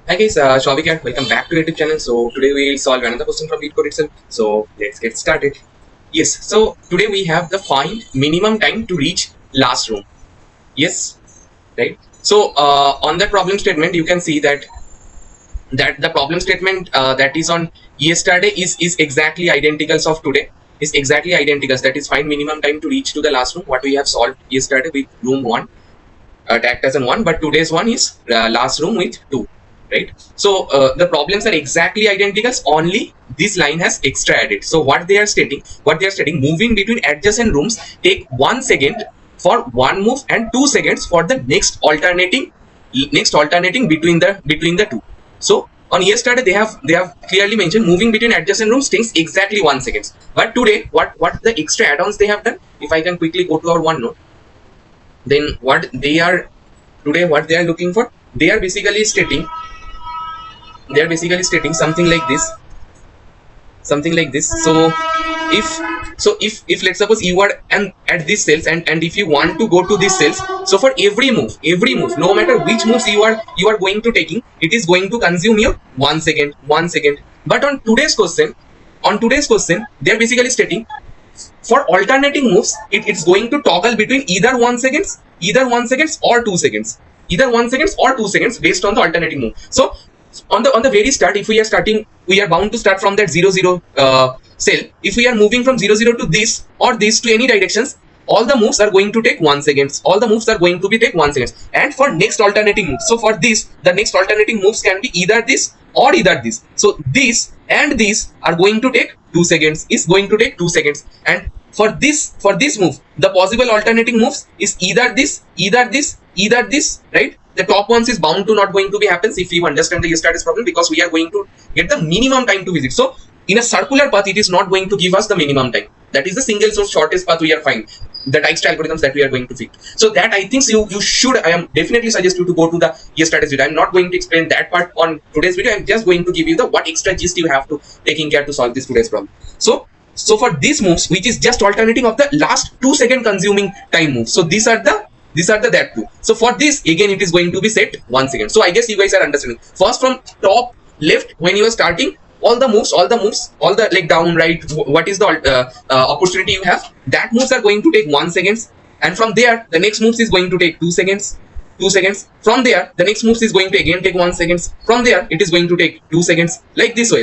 Hi guys, Shouvik here. Welcome back to YouTube channel. So today we will solve another question from Leetcode itself. So let's get started. Yes. So today we have the find minimum time to reach last room. Yes. Right. So on that problem statement, you can see that the problem statement that is on yesterday is exactly identical of today. Is exactly identical. That is find minimum time to reach to the last room. What we have solved yesterday with room 1. Tagged as 1, but today's one is last room with 2. Right, so the problems are exactly identical, only this line has extra added. So what they are stating, moving between adjacent rooms take 1 second for one move and 2 seconds for the next alternating between the two. So on yesterday they have clearly mentioned moving between adjacent rooms takes exactly 1 second, but today what the extra add-ons they have done. If I can quickly go to our OneNote, then what they are looking for, they are basically stating something like this. So if let's suppose you are at this cells and if you want to go to these cells, so for every move, no matter which moves you are going to taking, it is going to consume you 1 second. But on today's question they are basically stating for alternating moves, it's going to toggle between either 1 seconds or 2 seconds, based on the alternating move. So on the very start, if we are bound to start from that 0 cell. If we are moving from 0 to this or this to any directions, all the moves are going to take 1 second. And for next alternating moves, so for this, the next alternating moves can be either this or either this. So this and this are going to take 2 seconds. And for this move, the possible alternating moves is either this, right? The top ones is bound to not going to be happens if you understand the status problem, because we are going to get the minimum time to visit. So in a circular path, it is not going to give us the minimum time. That is the single source shortest path we are finding, the Dijkstra algorithms that we are going to fit. So that I think you should, I am definitely suggest you to go to the status video. I am not going to explain that part on today's video. I am just going to give you the what extra gist you have to taking care to solve this today's problem. So for these moves, which is just alternating of the last 2 second consuming time moves. So these are the that two. So for this, again, it is going to be set 1 second. So I guess you guys are understanding. First, from top left, when you are starting, all the moves, all the like down, right, what is the opportunity you have, that moves are going to take 1 second. And from there, the next moves is going to take 2 seconds. From there, the next moves is going to again take 1 second. From there, it is going to take 2 seconds. Like this way,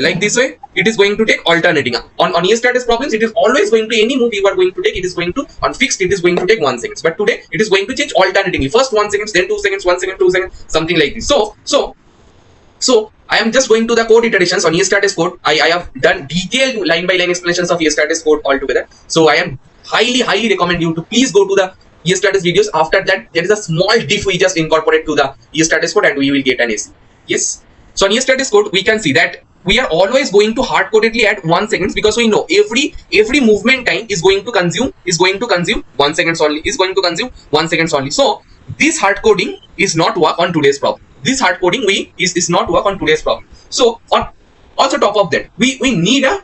it is going to take alternating. On yesterday's problems, it is always going to, any move you are going to take, it is going to, on fixed, it is going to take 1 second. But today, it is going to change alternating. First 1 second, then 2 seconds, 1 second, 2 seconds, something like this. So I am just going to the code iterations on yesterday's code. I have done detailed line by line explanations of yesterday's code altogether. So I am highly recommend you to please go to the yesterday's videos. After that, there is a small diff we just incorporate to the yesterday's code and we will get an AC. Yes. So on yesterday's code, we can see that we are always going to hard codedly add 1 second, because we know every movement time is going to consume 1 second only. So this hard coding is not work on today's problem. This hard coding is not work on today's problem. So on also top of that, we need a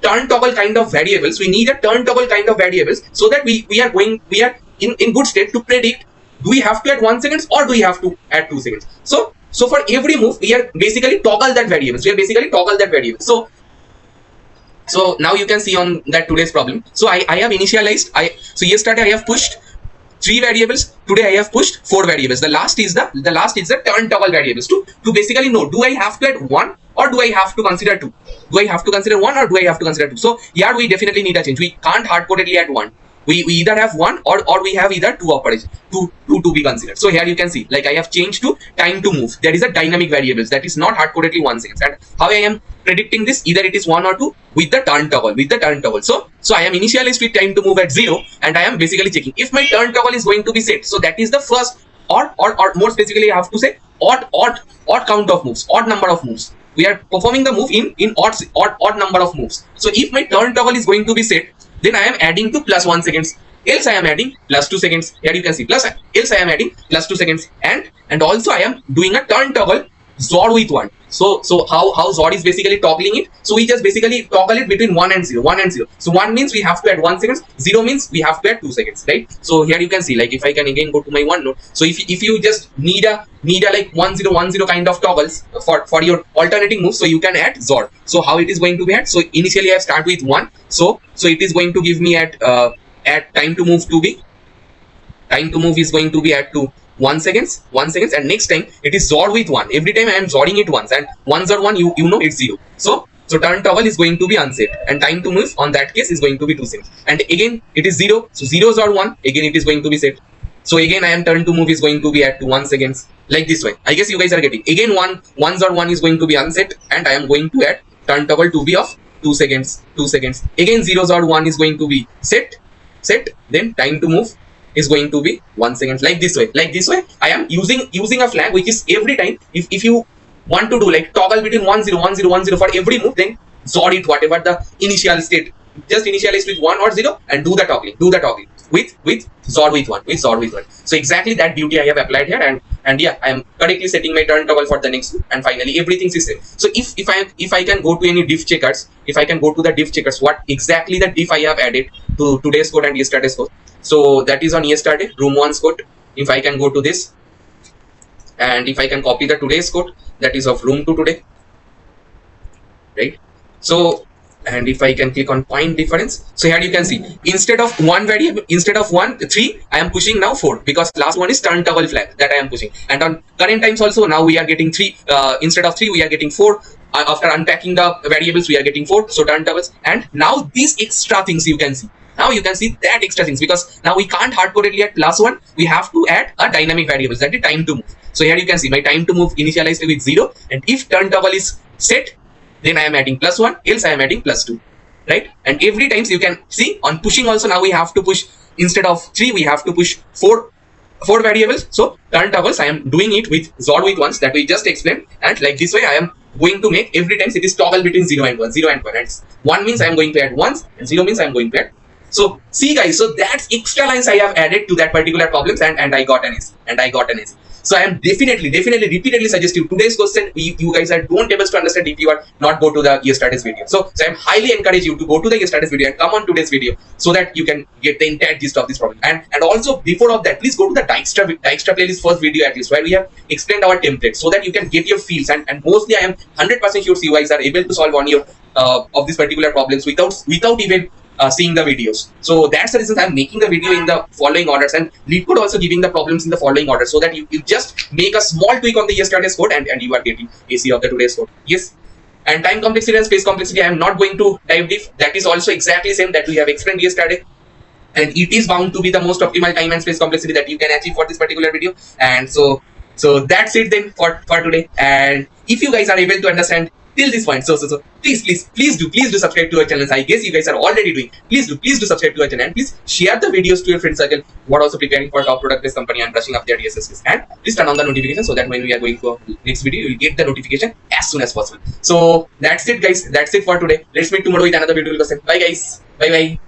turn toggle kind of variables. So that we are in good state to predict, do we have to add 1 second or do we have to add 2 seconds. So for every move, we are basically toggle that variable. So now you can see on that today's problem. So I have initialized. So yesterday I have pushed 3 variables. Today I have pushed 4 variables. The last is the turn toggle variables to basically know, do I have to add 1 or do I have to consider 2? Do I have to consider 1 or do I have to consider 2? So here we definitely need a change. We can't hard codedly add 1. We either have 1 or we have either 2 operations, 2 to be considered. So here you can see, like I have changed to time to move. There is a dynamic variables that is not hard codedly 1 second. And how I am predicting this, either it is 1 or 2 with the turn toggle. So I am initialized with time to move at 0, and I am basically checking if my turn toggle is going to be set. So that is the first, or more specifically I have to say odd count of moves, odd number of moves. We are performing the move in odd number of moves. So if my turn toggle is going to be set, then I am adding to plus 1 seconds, else I am adding plus 2 seconds. Here you can see else I am adding plus 2 seconds, and also I am doing a turn toggle XOR with 1. So how Zod is basically toggling it. So we just basically toggle it between 1 and 0, 1 and 0. So 1 means we have to add 1 seconds, 0 means we have to add 2 seconds, right? So here you can see, like if I can again go to my OneNote. So if you just need a like 1010 kind of toggles for your alternating moves, so you can add Zod. So how it is going to be at? So initially I start with 1. So it is going to give me at time to move is going to be at 1 seconds, and next time it is Zod with 1. Every time I am Zodding it once, and 1 Zod 1, you know it's 0. So turn toggle is going to be unset, and time to move on that case is going to be 2 seconds. And again it is 0, so 0 Zod 1, again it is going to be set. So again I am turn to move is going to be at 1 seconds, like this way. I guess you guys are getting. Again 1 Zod 1 is going to be unset, and I am going to add turn toggle to be of 2 seconds, 2 seconds. Again 0 Zod 1 is going to be set, then time to move is going to be 1 second, like this way. I am using a flag which is every time if you want to do like toggle between 1 0 1 0 1 0 for every move, then Zod it whatever the initial state, just initialize with 1 or 0 and do the toggling with Zod with 1 So exactly that duty I have applied here, and yeah, I am correctly setting my turn toggle for the next move, and finally everything is same. So if I can go to any diff checkers, what exactly the diff I have added to today's code and yesterday's code. So that is on yesterday, room 1's code. If I can go to this, and if I can copy the today's code, that is of room 2 today, right? So, and if I can click on point difference, so here you can see, instead of 1 variable, instead of 3, I am pushing now 4, because last one is turn toggle flag that I am pushing. And on current times also, now we are getting 3, instead of 3 we are getting 4. After unpacking the variables, we are getting 4, so turn toggles. And now these extra things you can see. Now you can see that extra things, because now we can't hardcodedly add +1, we have to add a dynamic variable, that is time to move. So here you can see my time to move initialized with 0, and if turn toggle is set, then I am adding +1, else I am adding +2, right? And every times you can see on pushing also, now we have to push, instead of 3 we have to push 4 variables. So turn toggles I am doing it with Zod with 1s that we just explained, and like this way I am going to make every time it is toggle between 0 and 1, 0 and 1, and 1 means I am going to add 1s, and 0 means I am going to add. So see guys, so that's extra lines I have added to that particular problems, and I got an ace. So I am definitely repeatedly suggest you today's question, you guys are don't able to understand if you are not go to the yesterday's video. So I am highly encourage you to go to the yesterday's video and come on today's video, so that you can get the entire gist of this problem. And also before of that, please go to the Dijkstra playlist first video at least, where we have explained our template, so that you can get your feels, and mostly I am 100% sure you guys are able to solve on your of these particular problems without even seeing the videos. So that's the reason I'm making the video in the following orders, and Leetcode also giving the problems in the following order, so that you just make a small tweak on the yesterday's code and you are getting AC of the today's code. Yes. And time complexity and space complexity, I am not going to dive deep. That is also exactly same that we have explained yesterday, and it is bound to be the most optimal time and space complexity that you can achieve for this particular video. And so that's it then for today. And if you guys are able to understand till this point, so please do subscribe to our channel. I guess you guys are already doing. Please do subscribe to our channel, and please share the videos to your friend circle who are also preparing for top product based company and brushing up their DSS, and please turn on the notification, so that when we are going to our next video, you will get the notification as soon as possible. So that's it guys, that's it for today. Let's meet tomorrow with another beautiful question. Bye guys, bye.